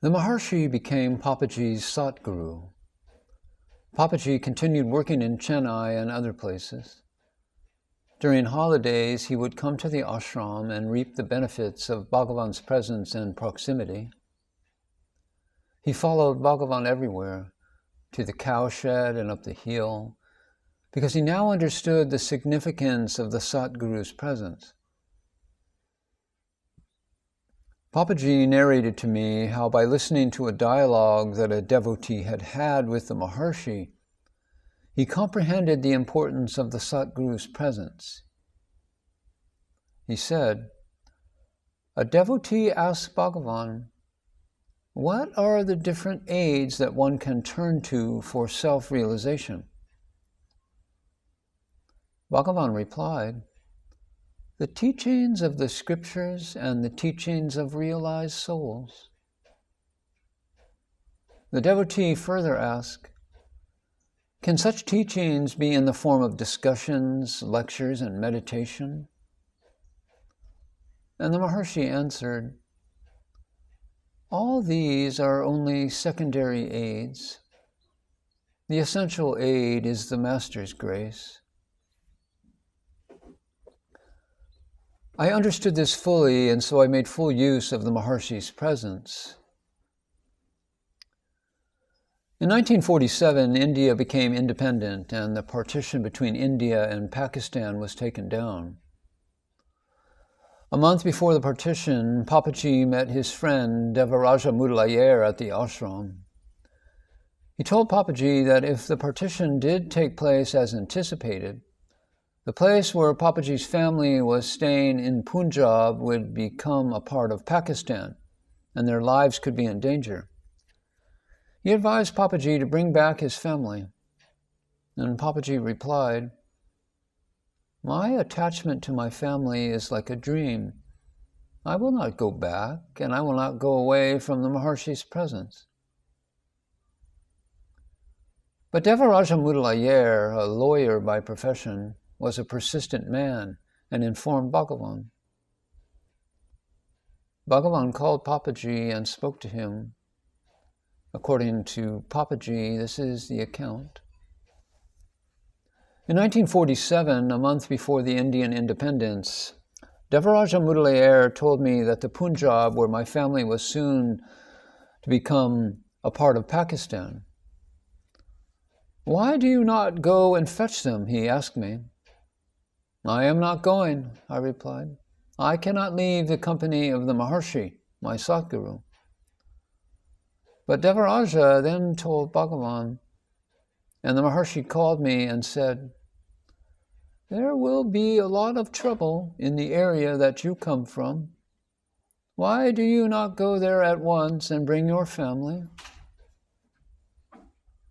The Maharshi became Papaji's Satguru. Papaji continued working in Chennai and other places. During holidays, he would come to the ashram and reap the benefits of Bhagavan's presence and proximity. He followed Bhagavan everywhere, to the cowshed and up the hill, because he now understood the significance of the Satguru's presence. Papaji narrated to me how by listening to a dialogue that a devotee had had with the Maharshi, he comprehended the importance of the Satguru's presence. He said, "A devotee asked Bhagavan, 'What are the different aids that one can turn to for self-realization?' Bhagavan replied, 'The teachings of the scriptures and the teachings of realized souls.' The devotee further asked, 'Can such teachings be in the form of discussions, lectures, and meditation?' And the Maharshi answered, 'All these are only secondary aids. The essential aid is the Master's grace.' I understood this fully, and so I made full use of the Maharshi's presence. In 1947, India became independent, and the partition between India and Pakistan was taken down. A month before the partition, Papaji met his friend Devaraja Mudaliar at the ashram. He told Papaji that if the partition did take place as anticipated, the place where Papaji's family was staying in Punjab would become a part of Pakistan, and their lives could be in danger. He advised Papaji to bring back his family, and Papaji replied, "My attachment to my family is like a dream. I will not go back, and I will not go away from the Maharshi's presence." But Devaraja Mudaliar, a lawyer by profession, was a persistent man and informed Bhagavan. Bhagavan called Papaji and spoke to him. According to Papaji, this is the account. In 1947, a month before the Indian independence, Devaraja Mudaliar told me that the Punjab, where my family was soon to become a part of Pakistan. "Why do you not go and fetch them?" he asked me. "I am not going," I replied. "I cannot leave the company of the Maharshi, my Satguru." But Devaraja then told Bhagavan, and the Maharshi called me and said, "There will be a lot of trouble in the area that you come from. Why do you not go there at once and bring your family?"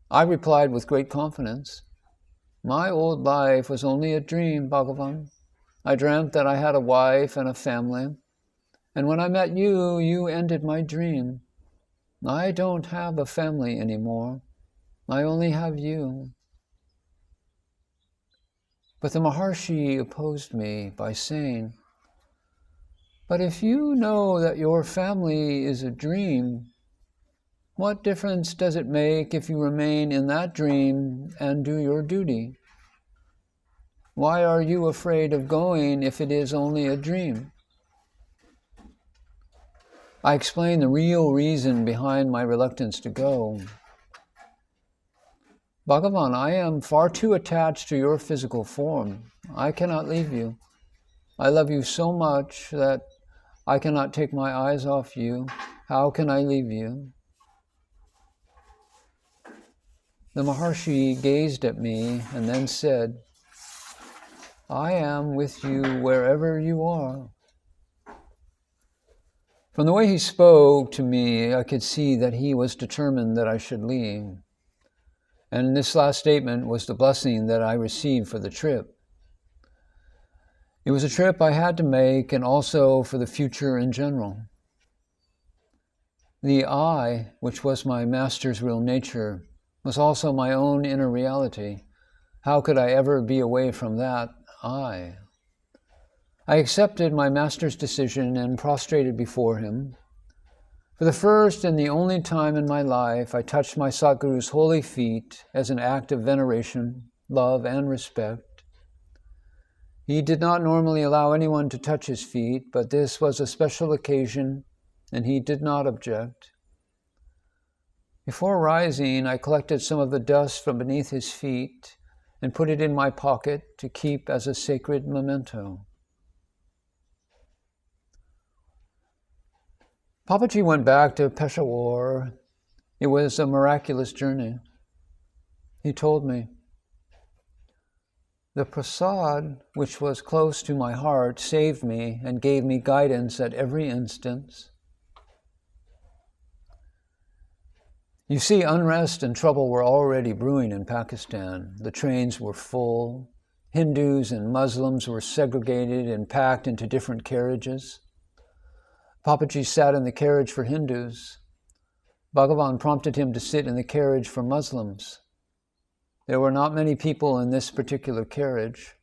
I replied with great confidence, "My old life was only a dream, Bhagavan. I dreamt that I had a wife and a family, and when I met you, you ended my dream. I don't have a family anymore. I only have you." But the Maharshi opposed me by saying, "But if you know that your family is a dream, what difference does it make if you remain in that dream and do your duty? Why are you afraid of going if it is only a dream?" I explained the real reason behind my reluctance to go. "Bhagavan, I am far too attached to your physical form. I cannot leave you. I love you so much that I cannot take my eyes off you. How can I leave you?" The Maharshi gazed at me and then said, "I am with you wherever you are." From the way he spoke to me, I could see that he was determined that I should leave. And this last statement was the blessing that I received for the trip. It was a trip I had to make, and also for the future in general. The I, which was my Master's real nature, was also my own inner reality. How could I ever be away from that I? I accepted my Master's decision and prostrated before him. For the first and the only time in my life, I touched my Satguru's holy feet as an act of veneration, love, and respect. He did not normally allow anyone to touch his feet, but this was a special occasion, and he did not object. Before rising, I collected some of the dust from beneath his feet and put it in my pocket to keep as a sacred memento. Papaji went back to Peshawar. It was a miraculous journey. He told me, "The prasad, which was close to my heart, saved me and gave me guidance at every instance." You see, unrest and trouble were already brewing in Pakistan. The trains were full. Hindus and Muslims were segregated and packed into different carriages. Papaji sat in the carriage for Hindus. Bhagavan prompted him to sit in the carriage for Muslims. There were not many people in this particular carriage.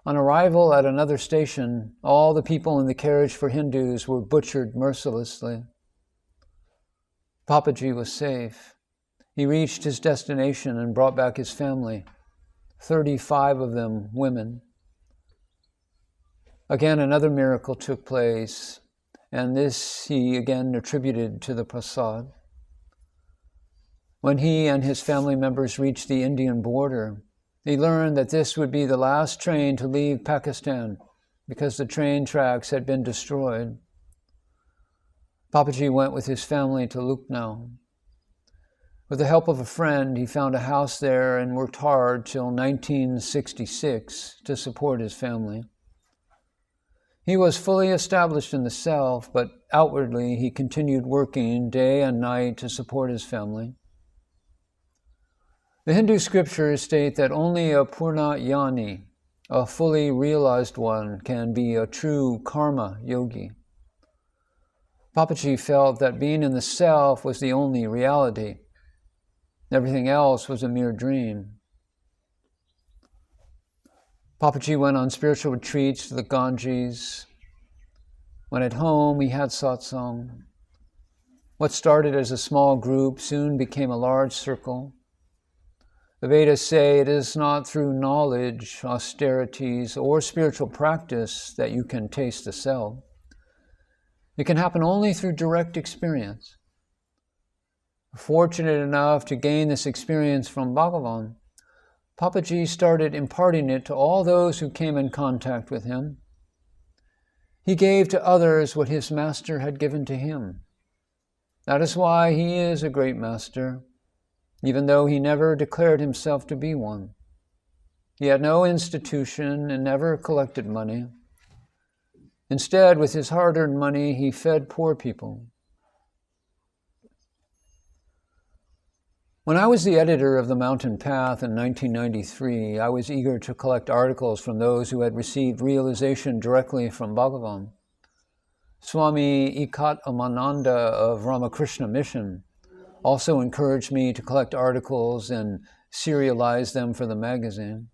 On arrival at another station, all the people in the carriage for Hindus were butchered mercilessly. Papaji was safe. He reached his destination and brought back his family, 35 of them women. Again, another miracle took place, and this he again attributed to the prasad. When he and his family members reached the Indian border, he learned that this would be the last train to leave Pakistan because the train tracks had been destroyed. Papaji went with his family to Lucknow. With the help of a friend, he found a house there and worked hard till 1966 to support his family. He was fully established in the self, but outwardly he continued working day and night to support his family. The Hindu scriptures state that only a Purna Yani, a fully realized one, can be a true karma yogi. Papaji felt that being in the self was the only reality. Everything else was a mere dream. Papaji went on spiritual retreats to the Ganges. When at home, he had satsang. What started as a small group soon became a large circle. The Vedas say it is not through knowledge, austerities, or spiritual practice that you can taste the self. It can happen only through direct experience. Fortunate enough to gain this experience from Bhagavan, Papaji started imparting it to all those who came in contact with him. He gave to others what his master had given to him. That is why he is a great master, even though he never declared himself to be one. He had no institution and never collected money. Instead, with his hard-earned money, he fed poor people. When I was the editor of The Mountain Path in 1993, I was eager to collect articles from those who had received realization directly from Bhagavan. Swami Ekatamananda of Ramakrishna Mission also encouraged me to collect articles and serialize them for the magazine.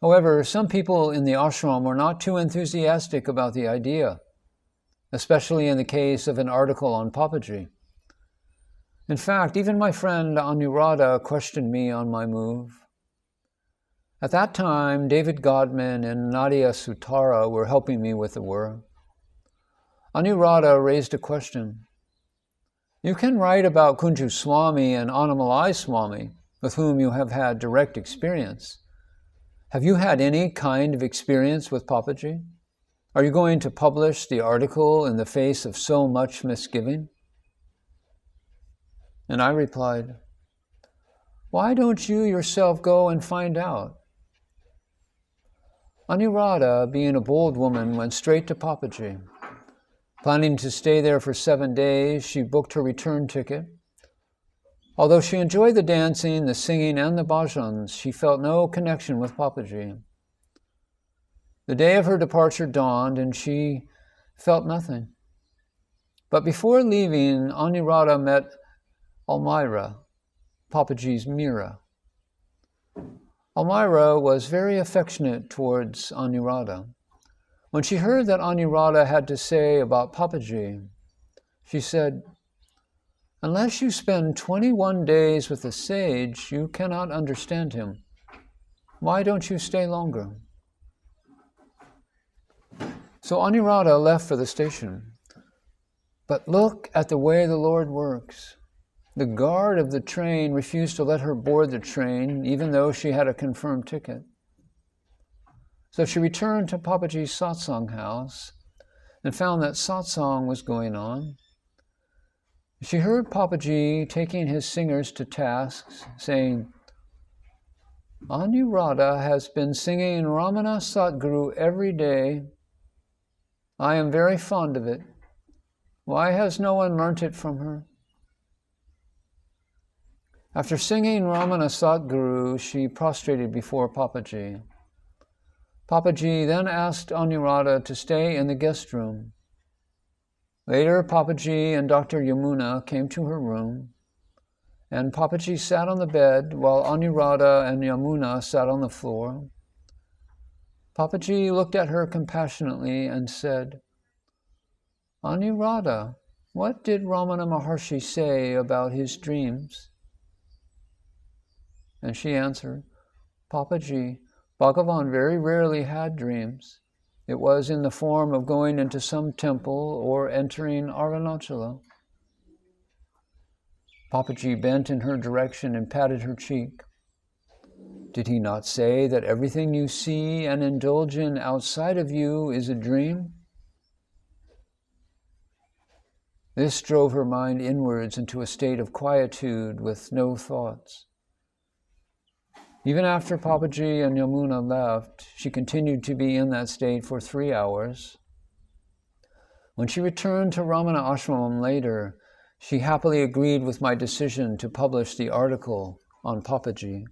However, some people in the ashram were not too enthusiastic about the idea, especially in the case of an article on Papaji. In fact, even my friend Anuradha questioned me on my move. At that time, David Godman and Nadia Sutara were helping me with the work. Anuradha raised a question. You can write about Kunju Swami and Annamalai Swami, with whom you have had direct experience. Have you had any kind of experience with Papaji? Are you going to publish the article in the face of so much misgiving? And I replied, why don't you yourself go and find out? Anuradha, being a bold woman, went straight to Papaji. Planning to stay there for 7 days, she booked her return ticket. Although she enjoyed the dancing, the singing, and the bhajans, she felt no connection with Papaji. The day of her departure dawned, and she felt nothing. But before leaving, Anuradha met Almira, Papaji's Mira. Almira was very affectionate towards Anuradha. When she heard that Anuradha had to say about Papaji, She said, "Unless you spend 21 days with a sage, you cannot understand him. Why don't you stay longer?" So Anuradha left for the station. But look at the way the Lord works. The guard of the train refused to let her board the train, even though she had a confirmed ticket. So she returned to Papaji's satsang house and found that satsang was going on. She heard Papaji taking his singers to tasks, saying, "Anuradha has been singing Ramana Satguru every day. I am very fond of it. Why has no one learnt it from her?" After singing Ramana Satguru, she prostrated before Papaji. Papaji then asked Anuradha to stay in the guest room. Later, Papaji and Dr. Yamuna came to her room, and Papaji sat on the bed while Anuradha and Yamuna sat on the floor. Papaji looked at her compassionately and said, "Anuradha, what did Ramana Maharshi say about his dreams?" And she answered, "Papaji, Bhagavan very rarely had dreams. It was in the form of going into some temple or entering Arunachala." Papaji bent in her direction and patted her cheek. "Did he not say that everything you see and indulge in outside of you is a dream?" This drove her mind inwards into a state of quietude with no thoughts. Even after Papaji and Yamuna left, she continued to be in that state for 3 hours. When she returned to Ramana Ashramam later, she happily agreed with my decision to publish the article on Papaji.